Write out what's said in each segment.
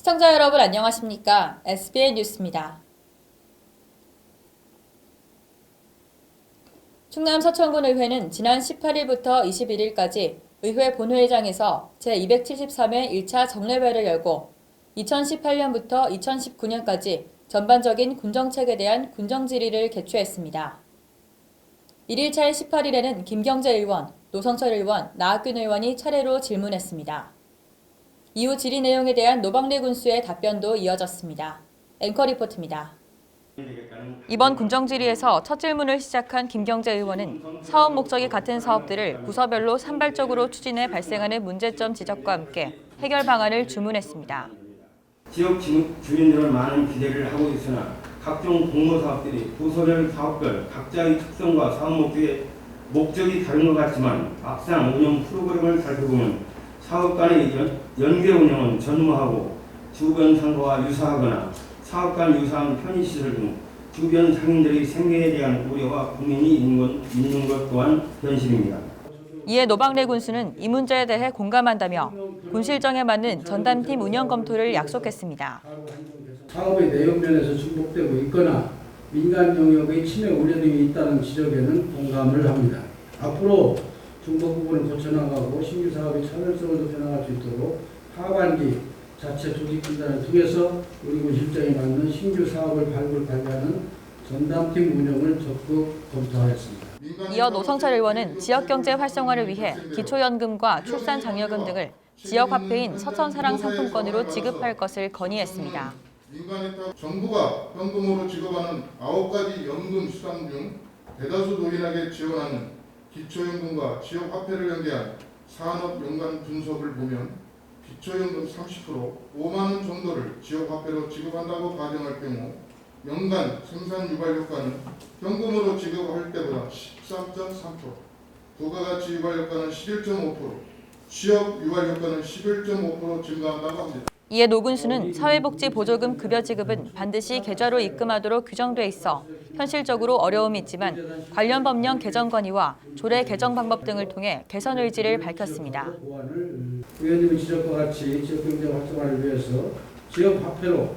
시청자 여러분 안녕하십니까? SBN 뉴스입니다. 충남 서천군의회는 지난 18일부터 21일까지 의회 본회의장에서 제273회 1차 정례회를 열고 2018년부터 2019년까지 전반적인 군정책에 대한 군정질의를 개최했습니다. 1일차인 18일에는 김경재 의원, 노성철 의원, 나학균 의원이 차례로 질문했습니다. 이후 질의 내용에 대한 노방래 군수의 답변도 이어졌습니다. 앵커 리포트입니다. 이번 군정질의에서 첫 질문을 시작한 김경재 의원은 사업 목적이 같은 사업들을 부서별로 산발적으로 추진해 발생하는 문제점 지적과 함께 해결 방안을 주문했습니다. 지역 주민들은 많은 기대를 하고 있으나 각종 공모 사업들이 부서별 사업별 각자의 특성과 사업 목적이 다른 것 같지만 막상 운영 프로그램을 살펴보면 사업 간의 연계 운영은 전무하고 주변 상가와 유사하거나 사업 간 유사한 편의시설 등 주변 상인들의 생계에 대한 우려가 국민이 있는 것 또한 현실입니다. 이에 노방래 군수는 이 문제에 대해 공감한다며 군 실정에 맞는 전담팀 운영 검토를 약속했습니다. 사업의 내용 면에서 중복되고 있거나 민간 영역의 침해 우려 등이 있다는 지적에는 공감을 합니다. 앞으로 중복 부분을 고쳐나가고 신규 사업의 차별성을 높여나갈 수 있도록 하반기 자체 조직 분단을 통해서 우리 군 실정에 맞는 신규 사업을 발굴하는 전담팀 운영을 적극 검토하였습니다. 이어 노성철 의원은 지역경제 활성화를 위해 기초연금과 출산장려금 등을 지역화폐인 서천사랑 상품권으로 지급할 것을 건의했습니다. 정부가 현금으로 지급하는 9가지 연금 수당 중 대다수 노인에게 지원하는 기초연금과 지역화폐를 연계한 산업 연간 분석을 보면 기초연금 30%, 5만 원 정도를 지역화폐로 지급한다고 가정할 경우 연간 생산 유발 효과는 현금으로 지급할 때보다 13.3%, 부가가치 유발 효과는 11.5%, 취업 유발 효과는 11.5% 증가한다고 합니다. 이에 노 군수는 사회복지보조금 급여 지급은 반드시 계좌로 입금하도록 규정돼 있어 현실적으로 어려움이 있지만 관련 법령 개정 건의와 조례 개정 방법 등을 통해 개선 의지를 밝혔습니다. 의원님의 지적과 같이 지역경제 활성화를 위해서 지역화폐로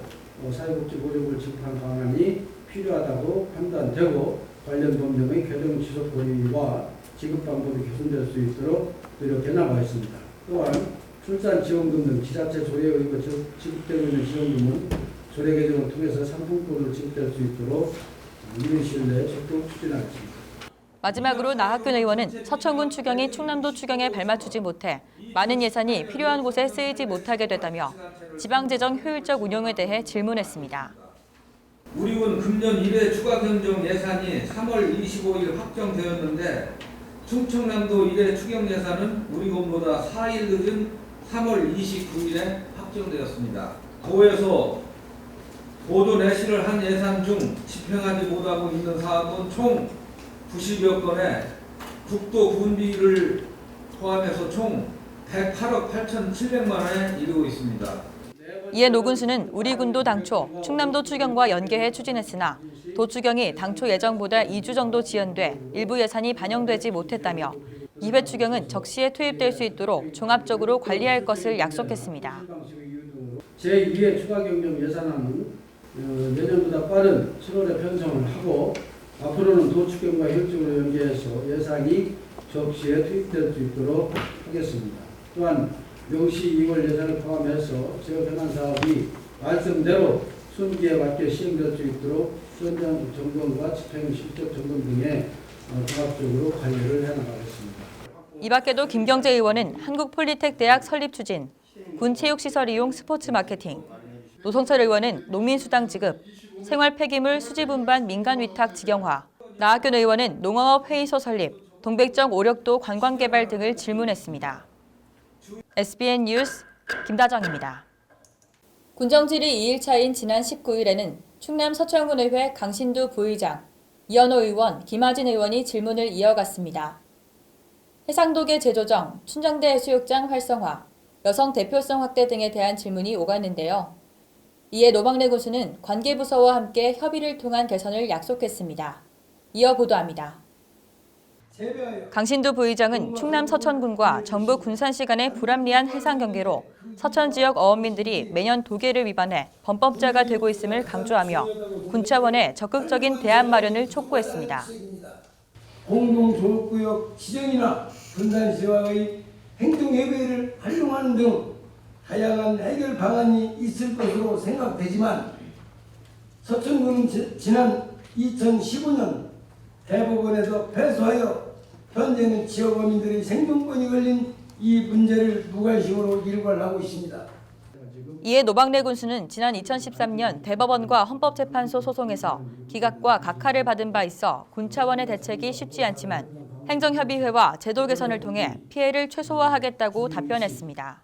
사회복지보조금을 지급하는 방안이 필요하다고 판단되고 관련 법령의 개정 지속 건의와 지급 방법이 개선될 수 있도록 노력해 나가겠습니다. 또한 출산지원금 등 지자체 조례에 의거 지급되고 있는 지원금은 조례 개정을 통해서 상품권으로 지급될 수 있도록 이른 시일 내에 적극 추진하겠습니다. 마지막으로 나학균 의원은 서천군 추경이 충남도 추경에 발맞추지 못해 많은 예산이 필요한 곳에 쓰이지 못하게 됐다며 지방재정 효율적 운용에 대해 질문했습니다. 우리 군 금년 1회 추가 경정 예산이 3월 25일 확정되었는데 충청남도 1회 추경 예산은 우리 군보다 4일 늦은 3월 29일에 확정되었습니다. 도에서 보조 내실을 한 예산 중 집행하지 못하고 있는 사업은 총 90여 건에 국도 군비를 포함해서 총 108억 8,700만 원에 이르고 있습니다. 이에 노 군수는 우리 군도 당초 충남도 추경과 연계해 추진했으나 도 추경이 당초 예정보다 2주 정도 지연돼 일부 예산이 반영되지 못했다며 2회 추경은 적시에 투입될 수 있도록 종합적으로 관리할 것을 약속했습니다. 제2회 추가 경정 예산안은 내년보다 빠른 7월에 편성을 하고 앞으로는 도 추경과 효율적으로 연계해서 예산이 적시에 투입될 수 있도록 하겠습니다. 또한 명시 2월 예산을 포함해서 지역 현안 사업이 말씀대로 순기에 맞게 시행될 수 있도록 현장 점검과 집행 실적 점검 등의 종합적으로 관리를 해나가겠습니다. 이 밖에도 김경재 의원은 한국폴리텍대학 설립 추진, 군 체육시설 이용 스포츠 마케팅, 노성철 의원은 농민수당 지급, 생활 폐기물 수지 분반 민간 위탁 직영화, 나학균 의원은 농어업 회의소 설립, 동백정 오력도 관광개발 등을 질문했습니다. SBN 뉴스 김다정입니다. 군정질의 2일차인 지난 19일에는 충남 서천군의회 강신두 부의장, 이현호 의원, 김하진 의원이 질문을 이어갔습니다. 해상도계 재조정, 춘정대 해수욕장 활성화, 여성 대표성 확대 등에 대한 질문이 오갔는데요. 이에 노방래 군수는 관계부서와 함께 협의를 통한 개선을 약속했습니다. 이어 보도합니다. 강신도 부의장은 충남 서천군과 전북 군산시 간의 불합리한 해상 경계로 서천 지역 어업민들이 매년 도계를 위반해 범법자가 되고 있음을 강조하며 군 차원의 적극적인 대안 마련을 촉구했습니다. 공동조업구역 지정이나 군산시와의 행정협의를 활용하는 등 다양한 해결 방안이 있을 것으로 생각되지만 서천군은 지난 2015년 대법원에서 패소하여 현재는 지역 어민들의 생존권이 걸린 이 문제를 무관심으로 일관하고 있습니다. 이에 노박래 군수는 지난 2013년 대법원과 헌법재판소 소송에서 기각과 각하를 받은 바 있어 군 차원의 대책이 쉽지 않지만 행정협의회와 제도 개선을 통해 피해를 최소화하겠다고 답변했습니다.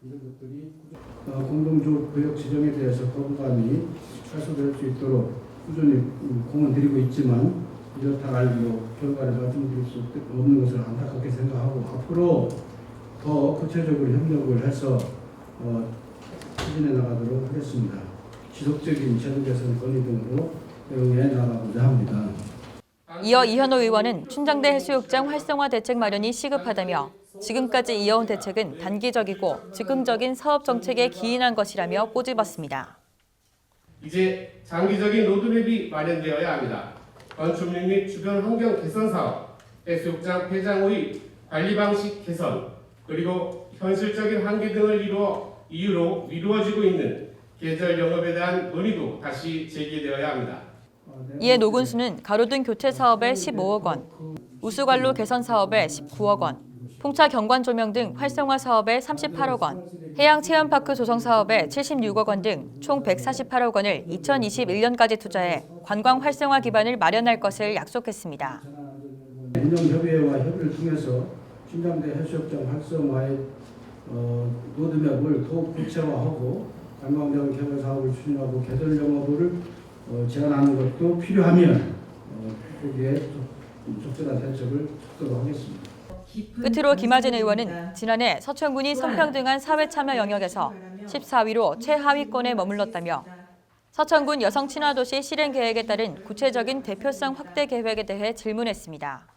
공동조업구역 지정에 대해서 거부감이 해소될 수 있도록 꾸준히 공을 들이고 있지만 이렇다 알기로 결과를 말씀드릴 수 없는 것을 안타깝게 생각하고 앞으로 더 구체적으로 협력을 해서 추진해 나가도록 하겠습니다. 지속적인 제도 개선 건의 등으로 대응해 나가고자 합니다. 이어 이현호 의원은 춘장대 해수욕장 활성화 대책 마련이 시급하다며 지금까지 이어온 대책은 단기적이고 즉흥적인 사업 정책에 기인한 것이라며 꼬집었습니다. 이제 장기적인 로드맵이 마련되어야 합니다. 건축물 및 주변 환경 개선 사업, 해수욕장 폐장의 관리 방식 개선, 그리고 현실적인 한계 등을 이유로 미루어지고 있는 계절 영업에 대한 논의도 다시 제기되어야 합니다. 이에 노 군수는 가로등 교체 사업에 15억 원, 우수관로 개선 사업에 19억 원, 풍차 경관 조명 등 활성화 사업에 38억 원, 해양 체험파크 조성 사업에 76억 원 등 총 148억 원을 2021년까지 투자해 관광 활성화 기반을 마련할 것을 약속했습니다. 행정협의회와 협의를 통해서 춘장대 해수욕장 활성화의 로드맵을 더욱 구체화하고 관광장 개발 사업을 추진하고 계절 영업을 제한하는 것도 필요하면 거기에 적절한 대책을 찾도록 하겠습니다. 끝으로 김하진 의원은 지난해 서천군이 성평등한 사회 참여 영역에서 14위로 최하위권에 머물렀다며 서천군 여성 친화도시 실행 계획에 따른 구체적인 대표성 확대 계획에 대해 질문했습니다.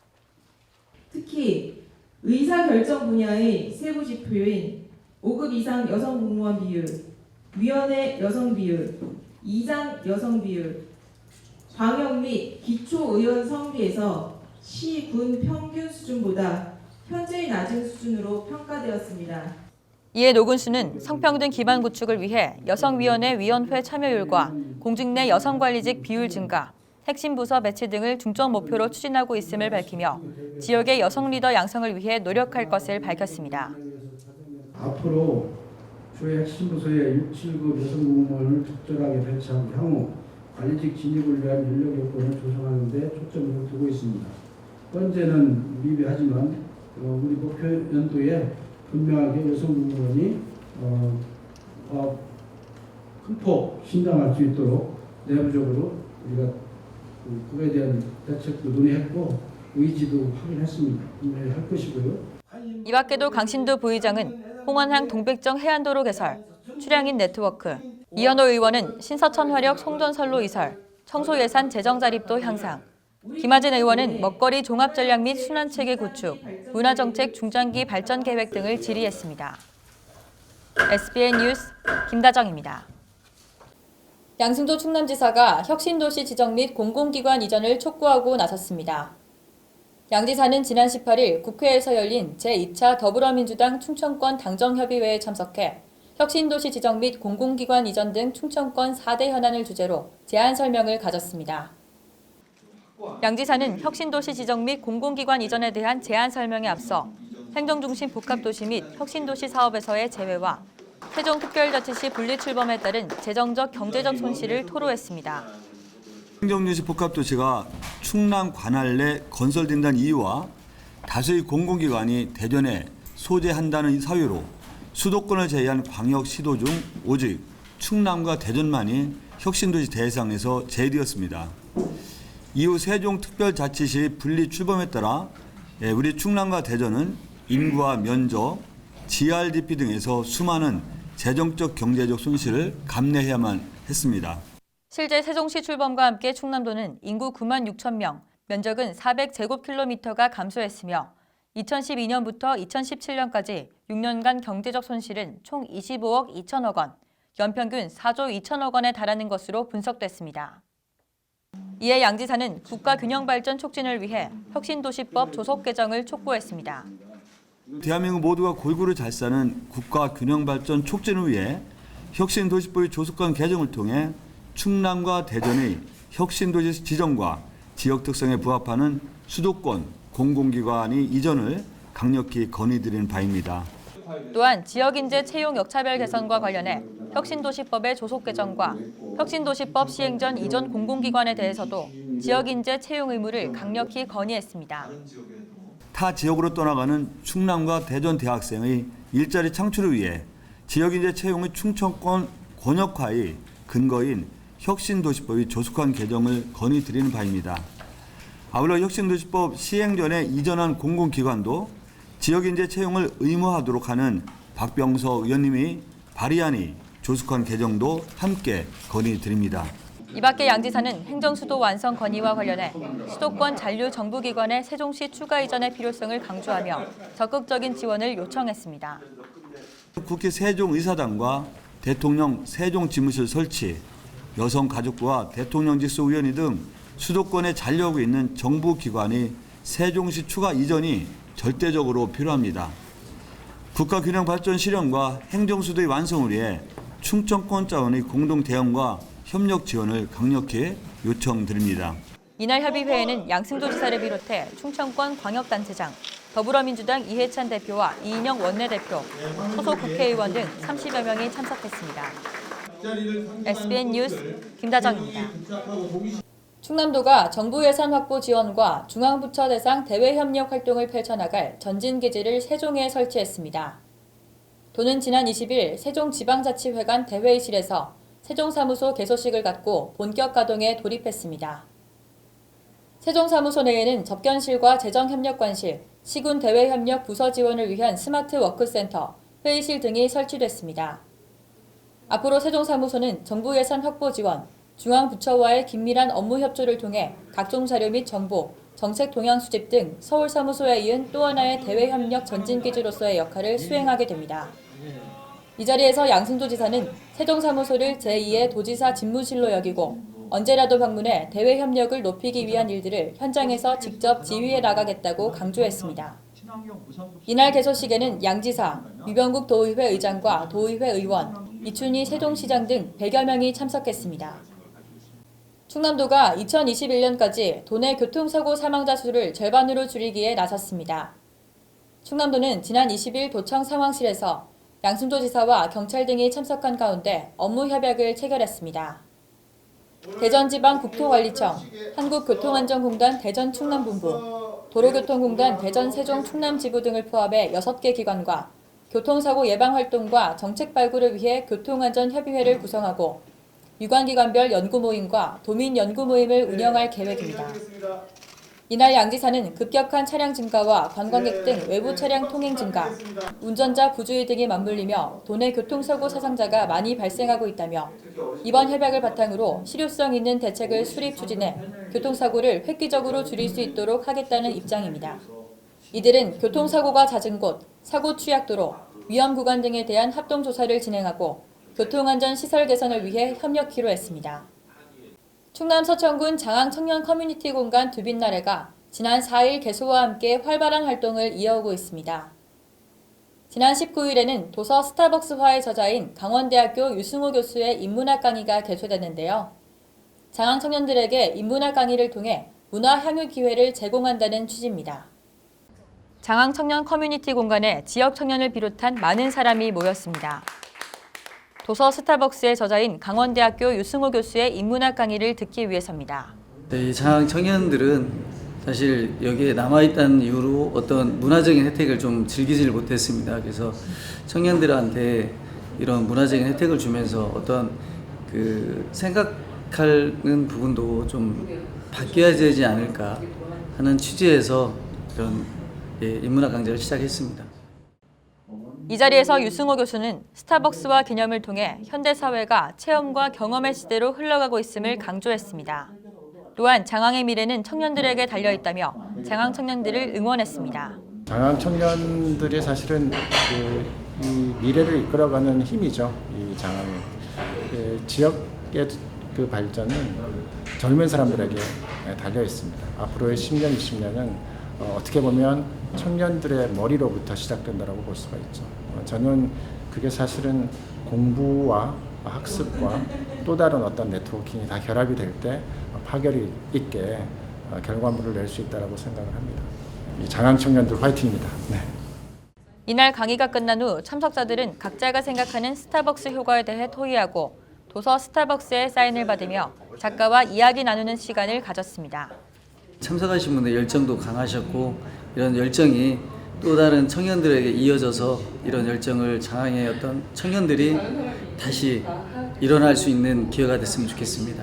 특히 의사결정 분야의 세부 지표인 5급 이상 여성 공무원 비율, 위원회 여성 비율, 이장 여성 비율, 광역 및 기초의원 성비에서 시, 군 평균 수준보다 현저히 낮은 수준으로 평가되었습니다. 이에 노 군수는 성평등 기반 구축을 위해 여성위원회 위원회 참여율과 공직 내 여성관리직 비율 증가, 핵심 부서 배치 등을 중점 목표로 추진하고 있음을 밝히며 지역의 여성 리더 양성을 위해 노력할 것을 밝혔습니다. 앞으로 주의 핵심 부서의 6, 7급 여성 공무원을 적절하게 배치하고 향후 관리직 진입을 위한 인력 여건을 조성하는 데 초점을 두고 있습니다. 현재는 미비하지만 우리 목표 연도에 분명하게 여성 공무원이 큰 폭 신장할 수 있도록 내부적으로 우리가 그거에 대한 대책도 논의했고 의지도 확인했습니다. 분명히 할 것이고요. 이 밖에도 강신도 부의장은 홍원항 동백정 해안도로 개설, 출향인 네트워크, 이현호 의원은 신서천 화력 송전선로 이설, 청소 예산 재정 자립도 향상, 김하진 의원은 먹거리 종합전략 및 순환체계 구축, 문화정책 중장기 발전 계획 등을 질의했습니다. SBN 뉴스 김다정입니다. 양승도 충남지사가 혁신도시 지정 및 공공기관 이전을 촉구하고 나섰습니다. 양 지사는 지난 18일 국회에서 열린 제2차 더불어민주당 충청권 당정협의회에 참석해 혁신도시 지정 및 공공기관 이전 등 충청권 4대 현안을 주제로 제안 설명을 가졌습니다. 양 지사는 혁신도시 지정 및 공공기관 이전에 대한 제안 설명에 앞서 행정중심 복합도시 및 혁신도시 사업에서의 제외와 세종특별자치시 분리출범에 따른 재정적 경제적 손실을 토로했습니다. 행정중심 복합도시가 충남 관할 내 건설된다는 이유와 다수의 공공기관이 대전에 소재한다는 사유로 수도권을 제외한 광역시도 중 오직 충남과 대전만이 혁신도시 대상에서 제외되었습니다. 이후 세종특별자치시 분리출범에 따라 우리 충남과 대전은 인구와 면적, GRDP 등에서 수많은 재정적 경제적 손실을 감내해야만 했습니다. 실제 세종시 출범과 함께 충남도는 인구 9만 6천 명, 면적은 400제곱킬로미터가 감소했으며 2012년부터 2017년까지 6년간 경제적 손실은 총 25억 2천억 원, 연평균 4조 2천억 원에 달하는 것으로 분석됐습니다. 이에 양 지사는 국가균형발전 촉진을 위해 혁신도시법 조속 개정을 촉구했습니다. 대한민국 모두가 골고루 잘 사는 국가균형발전 촉진을 위해 혁신도시법의 조속한 개정을 통해 충남과 대전의 혁신도시 지정과 지역 특성에 부합하는 수도권 공공기관의 이전을 강력히 건의드리는 바입니다. 또한 지역인재 채용 역차별 개선과 관련해 혁신도시법의 조속 개정과 혁신도시법 시행 전 이전 공공기관에 대해서도 지역인재 채용 의무를 강력히 건의했습니다. 타 지역으로 떠나가는 충남과 대전 대학생의 일자리 창출을 위해 지역인재 채용의 충청권 권역화의 근거인 혁신도시법의 조속한 개정을 건의드리는 바입니다. 아울러 혁신도시법 시행 전에 이전한 공공기관도 지역인재 채용을 의무화하도록 하는 박병석 의원님이 발의안이 조속한 개정도 함께 건의드립니다. 이 밖에 양 지사는 행정수도 완성 건의와 관련해 수도권 잔류 정부기관의 세종시 추가 이전의 필요성을 강조하며 적극적인 지원을 요청했습니다. 국회 세종의사당과 대통령 세종지무실 설치, 여성가족부와 대통령직수위원회 등 수도권에 잔류하고 있는 정부기관이 세종시 추가 이전이 절대적으로 필요합니다. 국가균형발전 실현과 행정수도의 완성을 위해 충청권 차원의 공동 대응과 협력 지원을 강력히 요청드립니다. 이날 협의회에는 양승조 지사를 비롯해 충청권 광역단체장, 더불어민주당 이해찬 대표와 이인영 원내대표, 소속 국회의원 등 30여 명이 참석했습니다. SBN 뉴스 김다정입니다. 충남도가 정부 예산 확보 지원과 중앙부처 대상 대외협력 활동을 펼쳐나갈 전진기지를 세종에 설치했습니다. 도는 지난 20일 세종지방자치회관 대회의실에서 세종사무소 개소식을 갖고 본격 가동에 돌입했습니다. 세종사무소 내에는 접견실과 재정협력관실, 시군대외협력 부서 지원을 위한 스마트 워크센터, 회의실 등이 설치됐습니다. 앞으로 세종사무소는 정부 예산 확보 지원, 중앙부처와의 긴밀한 업무 협조를 통해 각종 자료 및 정보, 정책 동향 수집 등 서울사무소에 이은 또 하나의 대외협력 전진기지로서의 역할을 수행하게 됩니다. 이 자리에서 양승조 지사는 세종사무소를 제2의 도지사 집무실로 여기고 언제라도 방문해 대외협력을 높이기 위한 일들을 현장에서 직접 지휘해 나가겠다고 강조했습니다. 이날 개소식에는 양 지사, 유병국 도의회 의장과 도의회 의원, 이춘희 세종시장 등 100여 명이 참석했습니다. 충남도가 2021년까지 도내 교통사고 사망자 수를 절반으로 줄이기에 나섰습니다. 충남도는 지난 20일 도청 상황실에서 양승조 지사와 경찰 등이 참석한 가운데 업무 협약을 체결했습니다. 대전지방국토관리청, 한국교통안전공단 대전충남본부, 도로교통공단 대전세종충남지부 등을 포함해 6개 기관과 교통사고 예방활동과 정책 발굴을 위해 교통안전협의회를 구성하고 유관기관별 연구모임과 도민연구모임을 운영할 계획입니다. 이날 양 지사는 급격한 차량 증가와 관광객 등 외부 차량 통행 증가, 운전자 부주의 등이 맞물리며 도내 교통사고 사상자가 많이 발생하고 있다며 이번 협약을 바탕으로 실효성 있는 대책을 수립 추진해 교통사고를 획기적으로 줄일 수 있도록 하겠다는 입장입니다. 이들은 교통사고가 잦은 곳, 사고 취약도로, 위험 구간 등에 대한 합동조사를 진행하고 교통안전 시설 개선을 위해 협력키로 했습니다. 충남 서천군 장항 청년 커뮤니티 공간 두빛나래가 지난 4일 개소와 함께 활발한 활동을 이어오고 있습니다. 지난 19일에는 도서 스타벅스화의 저자인 강원대학교 유승호 교수의 인문학 강의가 개최됐는데요. 장항 청년들에게 인문학 강의를 통해 문화 향유 기회를 제공한다는 취지입니다. 장항 청년 커뮤니티 공간에 지역 청년을 비롯한 많은 사람이 모였습니다. 도서 스타벅스의 저자인 강원대학교 유승호 교수의 인문학 강의를 듣기 위해서입니다. 이 장항 청년들은 사실 여기에 남아있다는 이유로 어떤 문화적인 혜택을 좀 즐기지를 못했습니다. 그래서 청년들한테 이런 문화적인 혜택을 주면서 어떤 생각하는 부분도 좀 바뀌어야 되지 않을까 하는 취지에서 이런 인문학 강좌를 시작했습니다. 이 자리에서 유승호 교수는 스타벅스와 기념을 통해 현대사회가 체험과 경험의 시대로 흘러가고 있음을 강조했습니다. 또한 장항의 미래는 청년들에게 달려있다며 장항 청년들을 응원했습니다. 장항 청년들이 사실은 이 미래를 이끌어가는 힘이죠. 이 장항이 지역의 그 발전은 젊은 사람들에게 달려 있습니다. 앞으로의 10년, 20년은 어떻게 보면 청년들의 머리로부터 시작된다고 볼 수가 있죠. 저는 그게 사실은 공부와 학습과 또 다른 어떤 네트워킹이 다 결합이 될 때 파결이 있게 결과물을 낼 수 있다고 생각을 합니다. 이 장항 청년들 화이팅입니다. 네. 이날 강의가 끝난 후 참석자들은 각자가 생각하는 스타벅스 효과에 대해 토의하고 도서 스타벅스의 사인을 받으며 작가와 이야기 나누는 시간을 가졌습니다. 참석하신 분들 열정도 강하셨고 이런 열정이 또 다른 청년들에게 이어져서 이런 열정을 장항의 어떤 청년들이 다시 일어날 수 있는 기회가 됐으면 좋겠습니다.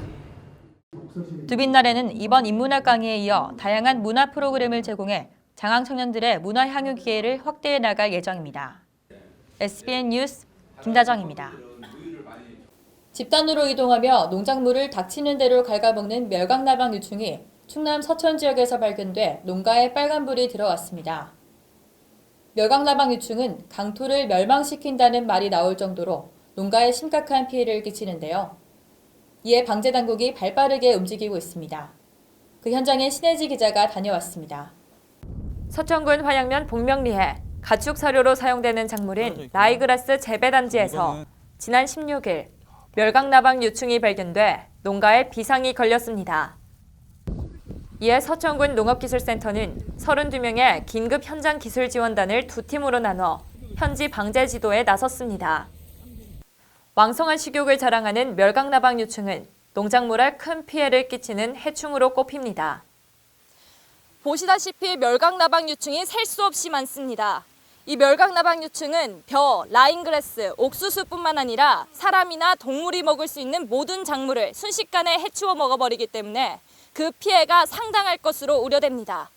두빛날에는 이번 인문학 강의에 이어 다양한 문화 프로그램을 제공해 장항 청년들의 문화 향유 기회를 확대해 나갈 예정입니다. SBN 뉴스 김다정입니다. 집단으로 이동하며 농작물을 닥치는 대로 갉아먹는 멸강나방 유충이 충남 서천 지역에서 발견돼 농가에 빨간불이 들어왔습니다. 멸강나방 유충은 강토를 멸망시킨다는 말이 나올 정도로 농가에 심각한 피해를 끼치는데요. 이에 방제당국이 발빠르게 움직이고 있습니다. 그 현장에 신혜지 기자가 다녀왔습니다. 서천군 화양면 복명리에 가축 사료로 사용되는 작물인 라이그라스 재배단지에서 지난 16일 멸강나방 유충이 발견돼 농가에 비상이 걸렸습니다. 이에 서천군 농업기술센터는 32명의 긴급 현장 기술 지원단을 두 팀으로 나눠 현지 방제 지도에 나섰습니다. 왕성한 식욕을 자랑하는 멸강나방 유충은 농작물에 큰 피해를 끼치는 해충으로 꼽힙니다. 보시다시피 멸강나방 유충이 셀 수 없이 많습니다. 이 멸강나방 유충은 벼, 라인그래스, 옥수수뿐만 아니라 사람이나 동물이 먹을 수 있는 모든 작물을 순식간에 해치워 먹어버리기 때문에 그 피해가 상당할 것으로 우려됩니다.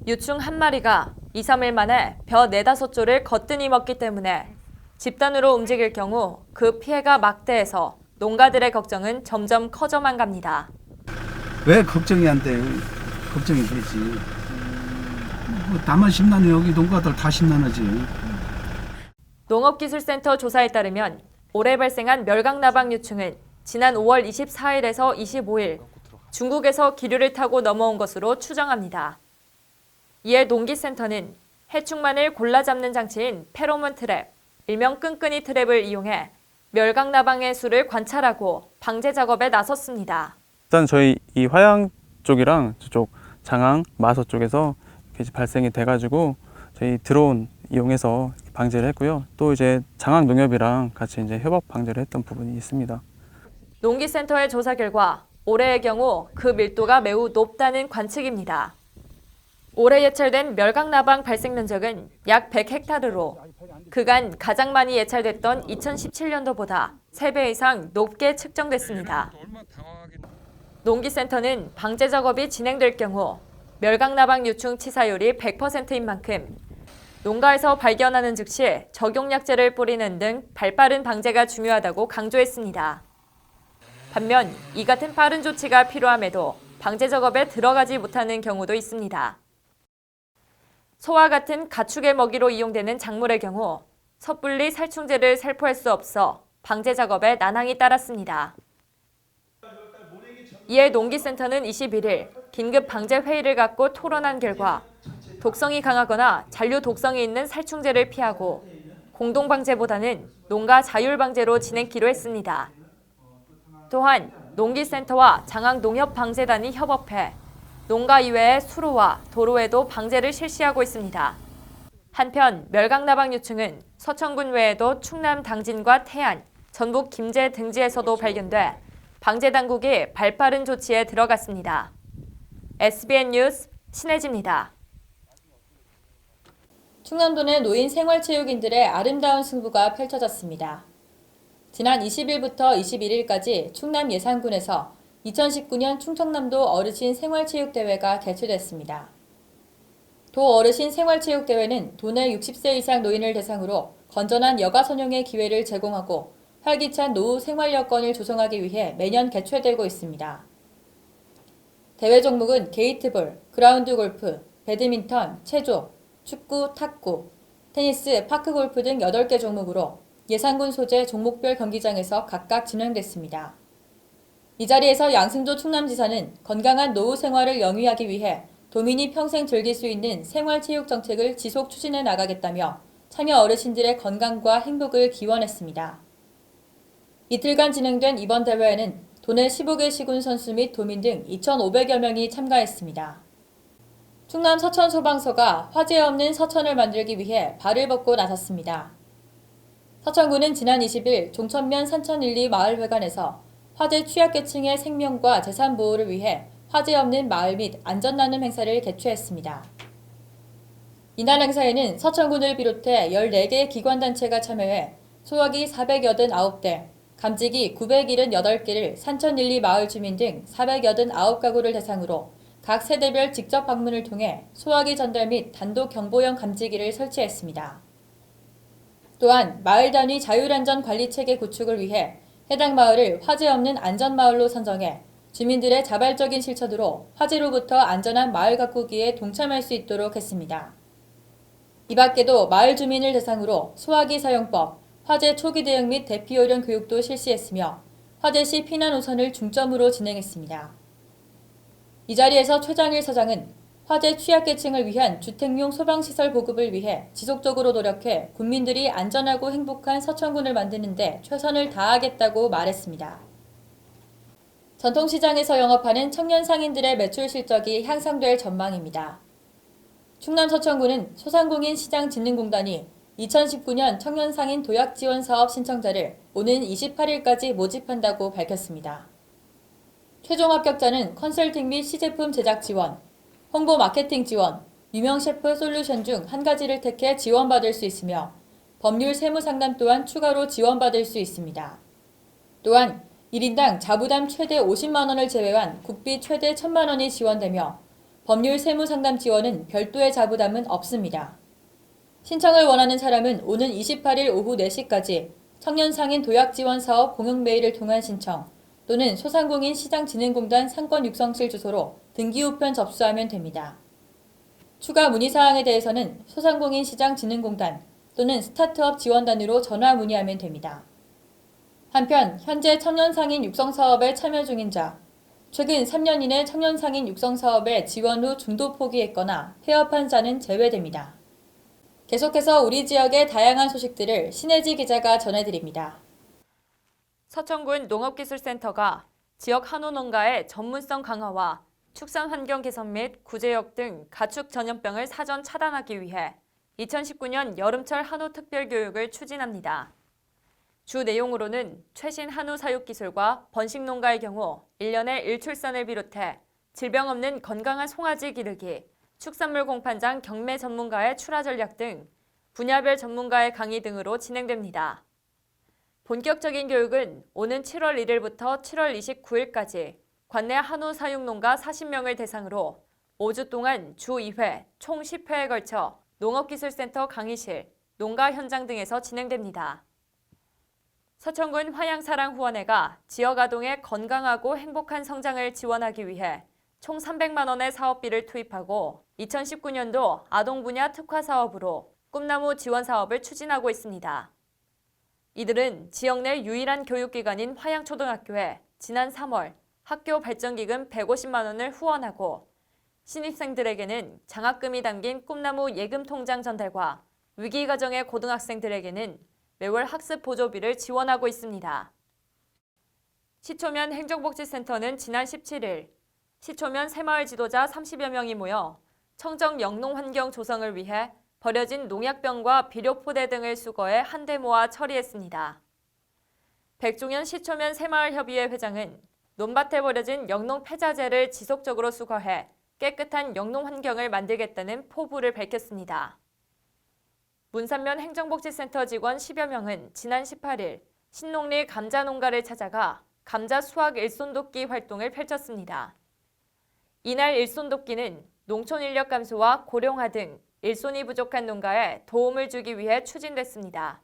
유충 한 마리가 2, 3일 만에 벼 4-5조를 거뜬히 먹기 때문에 집단으로 움직일 경우 그 피해가 막대해서 농가들의 걱정은 점점 커져만 갑니다. 왜 걱정이 안 돼요? 걱정이 되지. 다만 심란해. 여기 농가들 다 심란하지. 농업기술센터 조사에 따르면 올해 발생한 멸강나방 유충은 지난 5월 24일에서 25일 중국에서 기류를 타고 넘어온 것으로 추정합니다. 이에 농기센터는 해충만을 골라 잡는 장치인 페로몬 트랩, 일명 끈끈이 트랩을 이용해 멸강나방의 수를 관찰하고 방제 작업에 나섰습니다. 일단 저희 이 화양 쪽이랑 저쪽 장항, 마서 쪽에서 이렇게 발생이 돼가지고 저희 드론 이용해서 방제를 했고요. 또 이제 장항 농협이랑 같이 이제 협업 방제를 했던 부분이 있습니다. 농기센터의 조사 결과 올해의 경우 그 밀도가 매우 높다는 관측입니다. 올해 예찰된 멸강나방 발생 면적은 약 100헥타르로 그간 가장 많이 예찰됐던 2017년도보다 3배 이상 높게 측정됐습니다. 농기센터는 방제 작업이 진행될 경우 멸강나방 유충 치사율이 100%인 만큼 농가에서 발견하는 즉시 적용약제를 뿌리는 등 발빠른 방제가 중요하다고 강조했습니다. 반면 이 같은 빠른 조치가 필요함에도 방제 작업에 들어가지 못하는 경우도 있습니다. 소와 같은 가축의 먹이로 이용되는 작물의 경우 섣불리 살충제를 살포할 수 없어 방제 작업에 난항이 따랐습니다. 이에 농기센터는 21일 긴급 방제 회의를 갖고 토론한 결과 독성이 강하거나 잔류 독성이 있는 살충제를 피하고 공동 방제보다는 농가 자율 방제로 진행키로 했습니다. 또한 농기센터와 장항 농협 방제단이 협업해 농가 이외의 수로와 도로에도 방제를 실시하고 있습니다. 한편 멸강나방 유충은 서천군 외에도 충남 당진과 태안, 전북 김제 등지에서도 발견돼 방제 당국이 발빠른 조치에 들어갔습니다. SBN 뉴스 신혜지입니다. 충남도 내 노인 생활체육인들의 아름다운 승부가 펼쳐졌습니다. 지난 20일부터 21일까지 충남 예산군에서 2019년 충청남도 어르신 생활체육대회가 개최됐습니다. 도 어르신 생활체육대회는 도내 60세 이상 노인을 대상으로 건전한 여가선용의 기회를 제공하고 활기찬 노후 생활 여건을 조성하기 위해 매년 개최되고 있습니다. 대회 종목은 게이트볼, 그라운드 골프, 배드민턴, 체조, 축구, 탁구, 테니스, 파크골프 등 8개 종목으로 예산군 소재 종목별 경기장에서 각각 진행됐습니다. 이 자리에서 양승조 충남지사는 건강한 노후 생활을 영위하기 위해 도민이 평생 즐길 수 있는 생활체육 정책을 지속 추진해 나가겠다며 참여 어르신들의 건강과 행복을 기원했습니다. 이틀간 진행된 이번 대회에는 도내 15개 시군 선수 및 도민 등 2,500여 명이 참가했습니다. 충남 서천소방서가 화재 없는 서천을 만들기 위해 발을 벗고 나섰습니다. 서천군은 지난 20일 종천면 산천 1, 2 마을회관에서 화재 취약계층의 생명과 재산 보호를 위해 화재 없는 마을 및 안전나눔 행사를 개최했습니다. 이날 행사에는 서천군을 비롯해 14개 기관단체가 참여해 소화기 489대, 감지기 978개를 산천 1, 2 마을 주민 등 489가구를 대상으로 각 세대별 직접 방문을 통해 소화기 전달 및 단독 경보형 감지기를 설치했습니다. 또한 마을 단위 자율안전 관리체계 구축을 위해 해당 마을을 화재 없는 안전마을로 선정해 주민들의 자발적인 실천으로 화재로부터 안전한 마을 가꾸기에 동참할 수 있도록 했습니다. 이 밖에도 마을 주민을 대상으로 소화기 사용법, 화재 초기 대응 및 대피 요령 교육도 실시했으며 화재 시 피난 우선을 중점으로 진행했습니다. 이 자리에서 최장일 서장은 화재 취약계층을 위한 주택용 소방시설 보급을 위해 지속적으로 노력해 국민들이 안전하고 행복한 서천군을 만드는 데 최선을 다하겠다고 말했습니다. 전통시장에서 영업하는 청년 상인들의 매출 실적이 향상될 전망입니다. 충남 서천군은 소상공인 시장진흥공단이 2019년 청년상인 도약지원사업 신청자를 오는 28일까지 모집한다고 밝혔습니다. 최종 합격자는 컨설팅 및 시제품 제작 지원, 홍보 마케팅 지원, 유명 셰프 솔루션 중 한 가지를 택해 지원받을 수 있으며 법률 세무 상담 또한 추가로 지원받을 수 있습니다. 또한 1인당 자부담 최대 50만 원을 제외한 국비 최대 1,000만 원이 지원되며 법률 세무 상담 지원은 별도의 자부담은 없습니다. 신청을 원하는 사람은 오는 28일 오후 4시까지 청년상인 도약지원사업 공용메일을 통한 신청 또는 소상공인 시장진흥공단 상권육성실 주소로 등기우편 접수하면 됩니다. 추가 문의사항에 대해서는 소상공인 시장진흥공단 또는 스타트업 지원단으로 전화 문의하면 됩니다. 한편 현재 청년상인 육성사업에 참여 중인 자, 최근 3년 이내 청년상인 육성사업에 지원 후 중도 포기했거나 폐업한 자는 제외됩니다. 계속해서 우리 지역의 다양한 소식들을 신혜지 기자가 전해드립니다. 서천군 농업기술센터가 지역 한우 농가의 전문성 강화와 축산 환경 개선 및 구제역 등 가축 전염병을 사전 차단하기 위해 2019년 여름철 한우 특별교육을 추진합니다. 주 내용으로는 최신 한우 사육 기술과 번식 농가의 경우 1년에 일출산을 비롯해 질병 없는 건강한 송아지 기르기, 축산물 공판장 경매 전문가의 출하 전략 등 분야별 전문가의 강의 등으로 진행됩니다. 본격적인 교육은 오는 7월 1일부터 7월 29일까지 관내 한우 사육 농가 40명을 대상으로 5주 동안 주 2회, 총 10회에 걸쳐 농업기술센터 강의실, 농가 현장 등에서 진행됩니다. 서천군 화양사랑후원회가 지역 아동의 건강하고 행복한 성장을 지원하기 위해 총 300만 원의 사업비를 투입하고 2019년도 아동 분야 특화 사업으로 꿈나무 지원 사업을 추진하고 있습니다. 이들은 지역 내 유일한 교육기관인 화양초등학교에 지난 3월 학교 발전기금 150만 원을 후원하고 신입생들에게는 장학금이 담긴 꿈나무 예금 통장 전달과 위기가정의 고등학생들에게는 매월 학습 보조비를 지원하고 있습니다. 시초면 행정복지센터는 지난 17일 시초면 새마을 지도자 30여 명이 모여 청정 영농 환경 조성을 위해 버려진 농약병과 비료포대 등을 수거해 한데 모아 처리했습니다. 백종현 시초면 새마을협의회 회장은 논밭에 버려진 영농 폐자재를 지속적으로 수거해 깨끗한 영농 환경을 만들겠다는 포부를 밝혔습니다. 문산면 행정복지센터 직원 10여 명은 지난 18일 신농리 감자 농가를 찾아가 감자 수확 일손돕기 활동을 펼쳤습니다. 이날 일손돕기는 농촌 인력 감소와 고령화 등 일손이 부족한 농가에 도움을 주기 위해 추진됐습니다.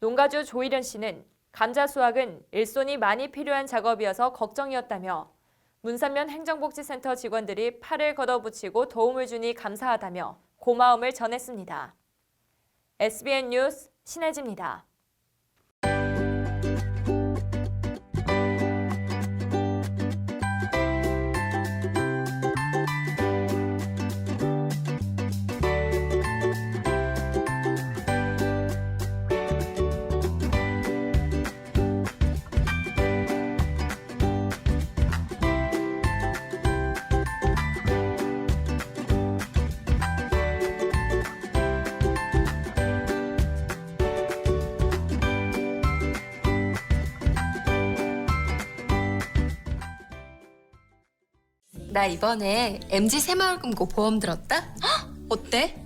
농가주 조일현 씨는 감자 수확은 일손이 많이 필요한 작업이어서 걱정이었다며 문산면 행정복지센터 직원들이 팔을 걷어붙이고 도움을 주니 감사하다며 고마움을 전했습니다. SBN 뉴스 신혜지입니다. 나 이번에 MG 새마을금고 보험 들었다? 헉, 어때?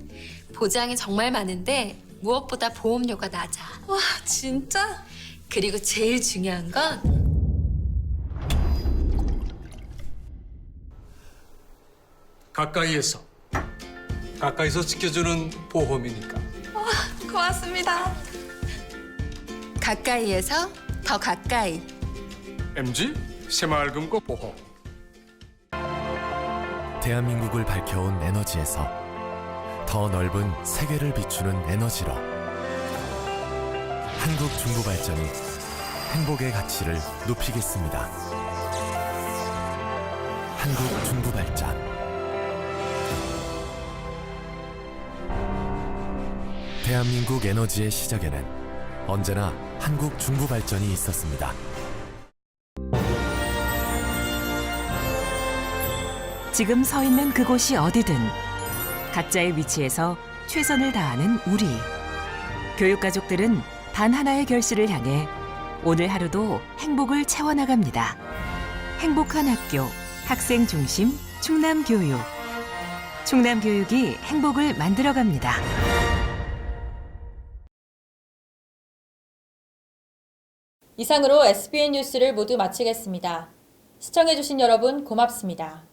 보장이 정말 많은데 무엇보다 보험료가 낮아. 와, 진짜? 그리고 제일 중요한 건 가까이에서 지켜주는 보험이니까. 고맙습니다. 가까이에서 더 가까이. MG 새마을금고 보험. 대한민국을 밝혀온 에너지에서 더 넓은 세계를 비추는 에너지로 한국중부발전이 행복의 가치를 높이겠습니다. 한국중부발전. 대한민국 에너지의 시작에는 언제나 한국중부발전이 있었습니다. 지금 서 있는 그곳이 어디든 각자의 위치에서 최선을 다하는 우리. 교육가족들은 단 하나의 결실을 향해 오늘 하루도 행복을 채워나갑니다. 행복한 학교, 학생 중심 충남교육. 충남교육이 행복을 만들어갑니다. 이상으로 SBN 뉴스를 모두 마치겠습니다. 시청해주신 여러분 고맙습니다.